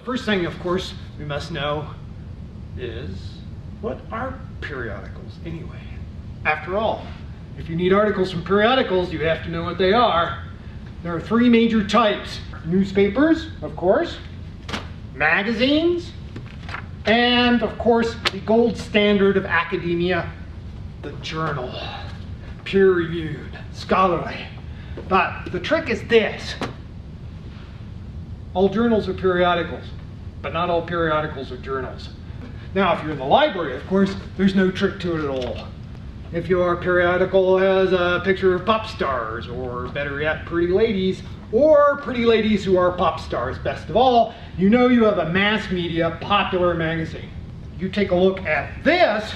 first thing, of course, we must know is, what are periodicals anyway? After all, if you need articles from periodicals, you have to know what they are. There are three major types. Newspapers, of course, magazines, and of course, the gold standard of academia, the journal. Peer-reviewed, scholarly. But the trick is this. All journals are periodicals, but not all periodicals are journals. Now, if you're in the library, of course, there's no trick to it at all. If your periodical has a picture of pop stars, or better yet, pretty ladies, or pretty ladies who are pop stars, best of all, you know you have a mass media popular magazine. You take a look at this,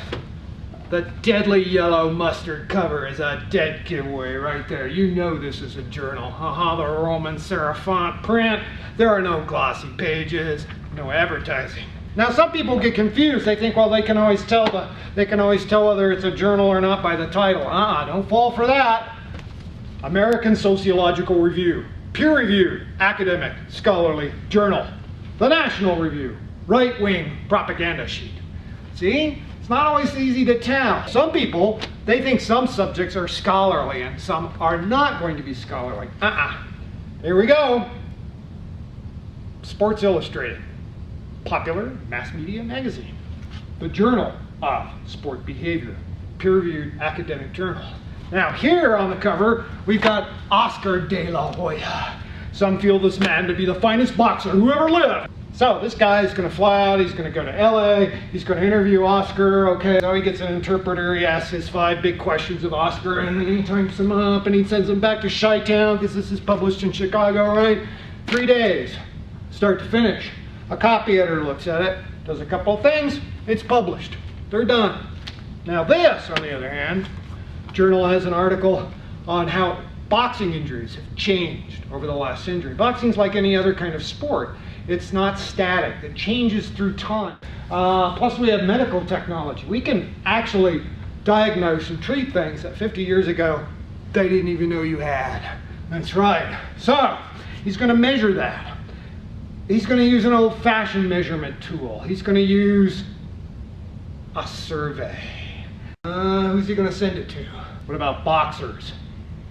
the deadly yellow mustard cover is a dead giveaway right there. You know this is a journal. The Roman serif font print. There are no glossy pages, no advertising. Now some people get confused. They think, well, they can always tell whether it's a journal or not by the title. Don't fall for that. American Sociological Review, peer-reviewed, academic, scholarly journal. The National Review, right-wing propaganda sheet. See? It's not always easy to tell. Some people, they think some subjects are scholarly and some are not going to be scholarly. Here we go. Sports Illustrated, popular mass media magazine. The Journal of Sport Behavior, peer-reviewed academic journal. Now here on the cover, we've got Oscar de la Hoya. Some feel this man to be the finest boxer who ever lived. So this guy is going to fly out, he's going to go to LA, he's going to interview Oscar, okay, so he gets an interpreter, he asks his 5 big questions of Oscar, and then he types them up, and he sends them back to Chi-Town, because this is published in Chicago, right? 3 days, start to finish. A copy editor looks at it, does a couple of things, it's published. They're done. Now this, on the other hand, Journal has an article on how boxing injuries have changed over the last century. Boxing's like any other kind of sport. It's not static. It changes through time. Plus we have medical technology. We can actually diagnose and treat things that 50 years ago they didn't even know you had. That's right. So he's going to measure that. He's going to use an old-fashioned measurement tool. He's going to use a survey. Who's he going to send it to? What about boxers?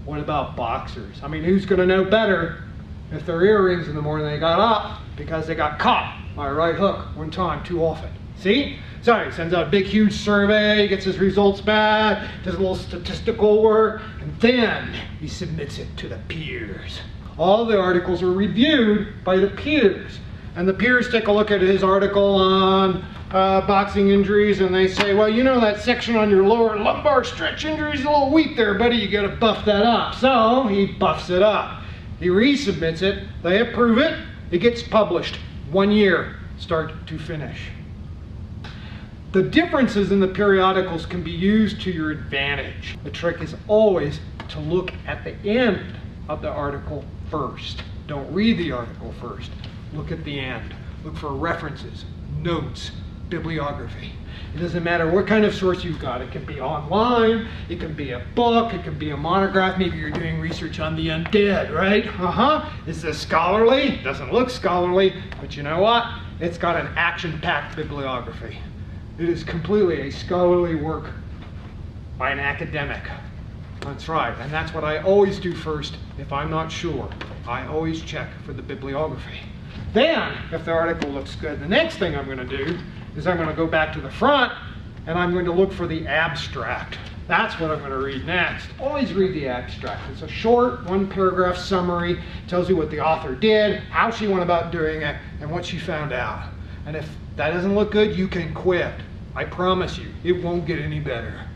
What about boxers? I mean, who's going to know better if their earrings in the morning they got up because they got caught by a right hook one time too often? See? So he sends out a big, huge survey, gets his results back, does a little statistical work, and then he submits it to the peers. All the articles are reviewed by the peers. And the peers take a look at his article on boxing injuries, and they say, well, you know that section on your lower lumbar stretch injury is a little weak there, buddy. You got to buff that up. So he buffs it up. He resubmits it. They approve it. It gets published. 1 year, start to finish. The differences in the periodicals can be used to your advantage. The trick is always to look at the end of the article first. Don't read the article first. Look at the end. Look for references, notes, bibliography. It doesn't matter what kind of source you've got. It can be online, it can be a book, it can be a monograph. Maybe you're doing research on the undead, right? Is this scholarly? It doesn't look scholarly, but you know what? It's got an action-packed bibliography. It is completely a scholarly work by an academic. That's right, and that's what I always do first if I'm not sure. I always check for the bibliography. Then, if the article looks good, the next thing I'm going to do is I'm going to go back to the front and I'm going to look for the abstract. That's what I'm going to read next. Always read the abstract. It's a short, 1-paragraph summary. Tells you what the author did, how she went about doing it, and what she found out. And if that doesn't look good, you can quit. I promise you, it won't get any better.